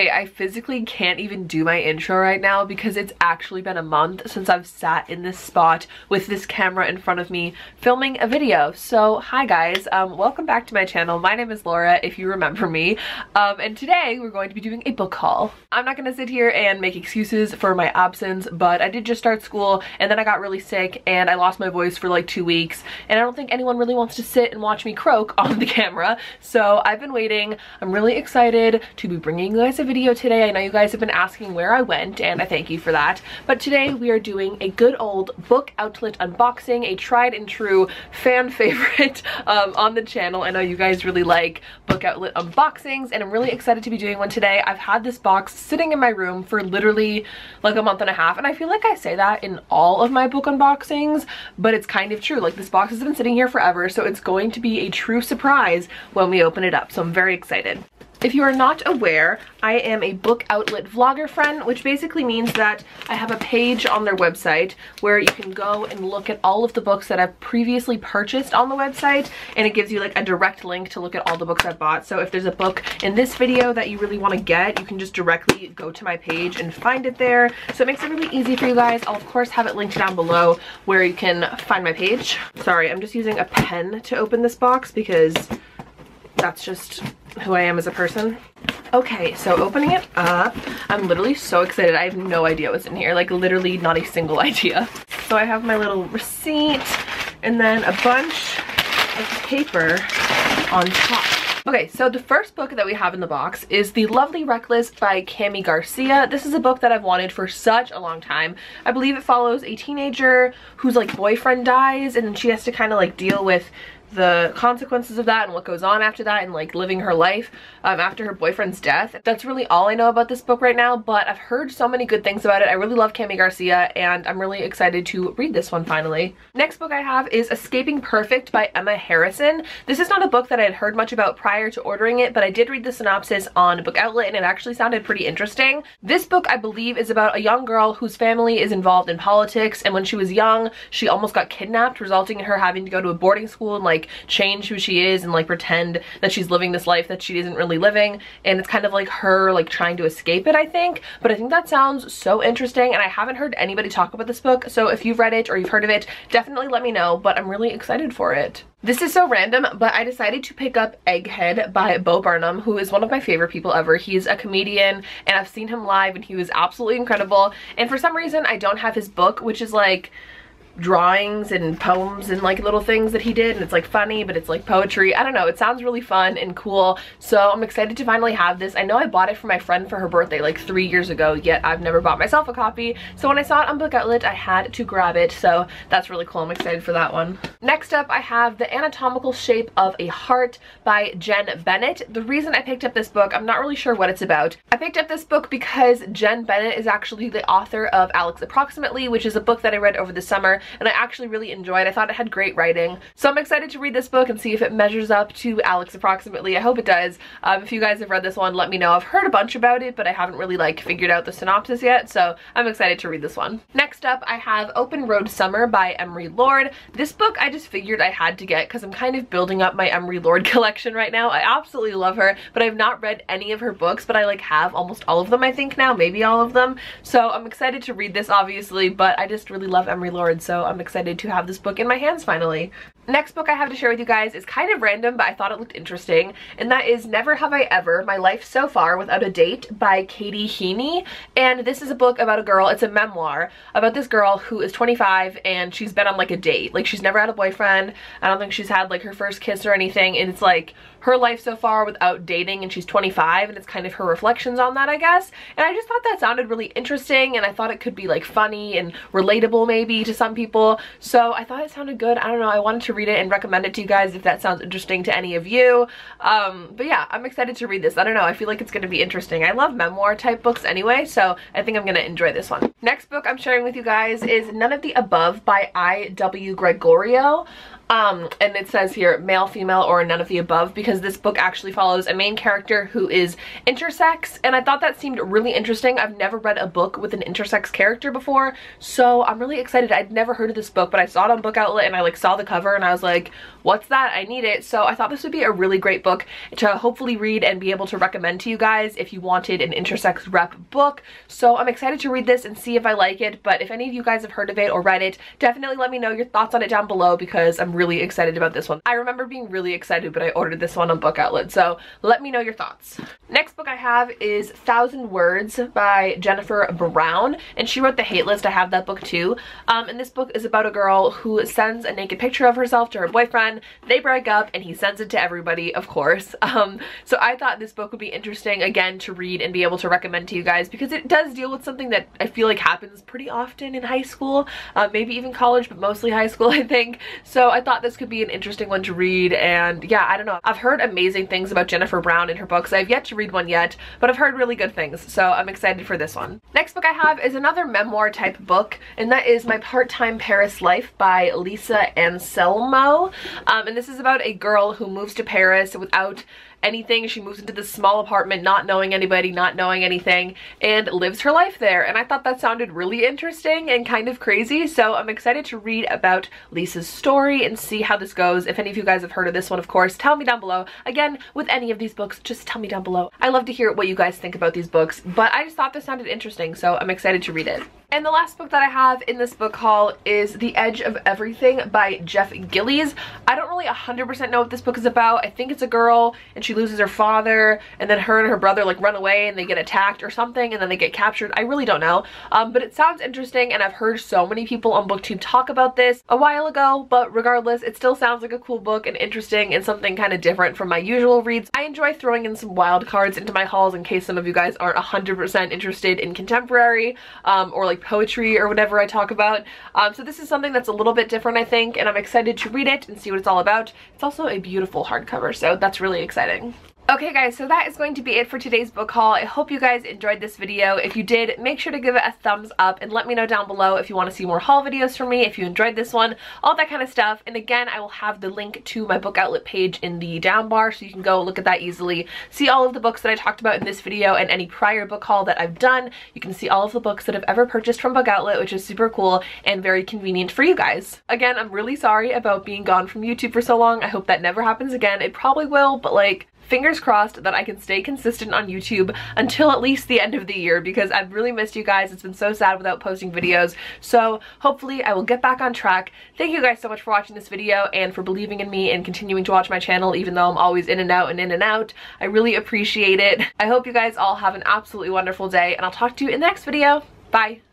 Okay, I physically can't even do my intro right now because it's actually been a month since I've sat in this spot with this camera in front of me filming a video. So hi guys, welcome back to my channel. My name is Laura, if you remember me, and today we're going to be doing a book haul. I'm not gonna sit here and make excuses for my absence, but I did just start school and then I got really sick and I lost my voice for like 2 weeks, and I don't think anyone really wants to sit and watch me croak on the camera. So I've been waiting. I'm really excited to be bringing you guys a video today. I know you guys have been asking where I went and I thank you for that. But today we are doing a good old book outlet unboxing, a tried and true fan favorite on the channel. I know you guys really like book outlet unboxings and I'm really excited to be doing one today. I've had this box sitting in my room for literally like a month and a half, and I feel like I say that in all of my book unboxings, but it's kind of true. Like, this box has been sitting here forever, so it's going to be a true surprise when we open it up, so I'm very excited. If you are not aware, I am a book outlet vlogger friend, which basically means that I have a page on their website where you can go and look at all of the books that I've previously purchased on the website, and it gives you like a direct link to look at all the books I've bought. So if there's a book in this video that you really want to get, you can just directly go to my page and find it there. So it makes it really easy for you guys. I'll of course have it linked down below where you can find my page. Sorry, I'm just using a pen to open this box because that's just who I am as a person. Okay, so opening it up, I'm literally so excited. I have no idea what's in here, like literally not a single idea. So I have my little receipt and then a bunch of paper on top. Okay, so the first book that we have in the box is The Lovely Reckless by Cami Garcia. This is a book that I've wanted for such a long time. I believe it follows a teenager whose like boyfriend dies, and then she has to kind of like deal with the consequences of that and what goes on after that, and like living her life after her boyfriend's death. That's really all I know about this book right now, but I've heard so many good things about it. I really love Cami Garcia and I'm really excited to read this one finally. Next book I have is Escaping Perfect by Emma Harrison. This is not a book that I had heard much about prior to ordering it, but I did read the synopsis on Book Outlet and it actually sounded pretty interesting. This book, I believe, is about a young girl whose family is involved in politics, and when she was young she almost got kidnapped, resulting in her having to go to a boarding school and like change who she is and like pretend that she's living this life that she isn't really living, and it's kind of like her like trying to escape it, I think. But I think that sounds so interesting and I haven't heard anybody talk about this book, so if you've read it or you've heard of it, definitely let me know, but I'm really excited for it. This is so random, but I decided to pick up Egghead by Bo Burnham, who is one of my favorite people ever. He's a comedian and I've seen him live and he was absolutely incredible, and for some reason I don't have his book, which is like drawings and poems and like little things that he did, and it's like funny but it's like poetry. I don't know, it sounds really fun and cool, so I'm excited to finally have this. I know I bought it for my friend for her birthday like 3 years ago, yet I've never bought myself a copy, so when I saw it on Book Outlet I had to grab it, so that's really cool. I'm excited for that one. Next up I have The Anatomical Shape of a Heart by Jen Bennett. The reason I picked up this book, I'm not really sure what it's about. I picked up this book because Jen Bennett is actually the author of Alex Approximately, which is a book that I read over the summer and I actually really enjoyed. I thought it had great writing, so I'm excited to read this book and see if it measures up to Alex Approximately. I hope it does. If you guys have read this one, let me know. I've heard a bunch about it, but I haven't really like figured out the synopsis yet, so I'm excited to read this one. Next up I have Open Road Summer by Emery Lord. This book I just figured I had to get because I'm kind of building up my Emery Lord collection right now. I absolutely love her, but I've not read any of her books, but I like have almost all of them, I think now, maybe all of them, so I'm excited to read this obviously, but I just really love Emery Lord, so I'm excited to have this book in my hands finally. Next book I have to share with you guys is kind of random, but I thought it looked interesting, and that is Never Have I Ever, My Life So Far Without a Date by Katie Heaney. And this is a book about a girl, it's a memoir about this girl who is 25 and she's been on like a date. Like, she's never had a boyfriend, I don't think she's had like her first kiss or anything, and it's like her life so far without dating, and she's 25, and it's kind of her reflections on that, I guess. And I just thought that sounded really interesting, and I thought it could be like funny and relatable maybe to some people, so I thought it sounded good. I don't know, I wanted to read it and recommend it to you guys if that sounds interesting to any of you. But yeah, I'm excited to read this. I don't know, I feel like it's going to be interesting. I love memoir type books anyway, so I think I'm going to enjoy this one. Next book I'm sharing with you guys is None of the Above by I.W. Gregorio. And it says here male, female, or none of the above, because this book actually follows a main character who is intersex, and I thought that seemed really interesting. I've never read a book with an intersex character before, so I'm really excited. I'd never heard of this book, but I saw it on Book Outlet and I like saw the cover and I was like, what's that? I need it. So I thought this would be a really great book to hopefully read and be able to recommend to you guys if you wanted an intersex rep book. So I'm excited to read this and see if I like it, but if any of you guys have heard of it or read it, definitely let me know your thoughts on it down below, because I'm really excited about this one. I remember being really excited, but I ordered this one on Book Outlet, so let me know your thoughts. Next book I have is 1,000 Words by Jennifer Brown, and she wrote The Hate List. I have that book too. And this book is about a girl who sends a naked picture of herself to her boyfriend. They break up and he sends it to everybody, of course. So I thought this book would be interesting again to read and be able to recommend to you guys, because it does deal with something that I feel like happens pretty often in high school, maybe even college, but mostly high school, I think. So I thought this could be an interesting one to read, and yeah, I don't know. I've heard amazing things about Jennifer Brown and her books. I've yet to read one yet, but I've heard really good things, so I'm excited for this one. Next book I have is another memoir type book, and that is My Part-Time Paris Life by Lisa Anselmo. And this is about a girl who moves to Paris without anything. She moves into this small apartment, not knowing anybody, not knowing anything, and lives her life there. And I thought that sounded really interesting and kind of crazy, so I'm excited to read about Lisa's story and see how this goes. If any of you guys have heard of this one, of course, tell me down below. Again, with any of these books, just tell me down below. I love to hear what you guys think about these books, but I just thought this sounded interesting, so I'm excited to read it. And the last book that I have in this book haul is The Edge of Everything by Jeff Gillies. I don't really 100% know what this book is about. I think it's a girl and she loses her father, and then her and her brother like run away and they get attacked or something, and then they get captured. I really don't know, but it sounds interesting, and I've heard so many people on BookTube talk about this a while ago, but regardless, it still sounds like a cool book and interesting and something kind of different from my usual reads. I enjoy throwing in some wild cards into my hauls in case some of you guys aren't 100% interested in contemporary or like poetry or whatever I talk about. So this is something that's a little bit different, I think, and I'm excited to read it and see what it's all about. It's also a beautiful hardcover, so that's really exciting. Okay guys, so that is going to be it for today's book haul. I hope you guys enjoyed this video. If you did, make sure to give it a thumbs up and let me know down below if you want to see more haul videos from me, if you enjoyed this one, all that kind of stuff. And again, I will have the link to my Book Outlet page in the down bar, so you can go look at that easily. See all of the books that I talked about in this video and any prior book haul that I've done. You can see all of the books that I've ever purchased from Book Outlet, which is super cool and very convenient for you guys. Again, I'm really sorry about being gone from YouTube for so long. I hope that never happens again. It probably will, but like, fingers crossed that I can stay consistent on YouTube until at least the end of the year, because I've really missed you guys. It's been so sad without posting videos, so hopefully I will get back on track. Thank you guys so much for watching this video and for believing in me and continuing to watch my channel even though I'm always in and out and in and out. I really appreciate it. I hope you guys all have an absolutely wonderful day, and I'll talk to you in the next video. Bye!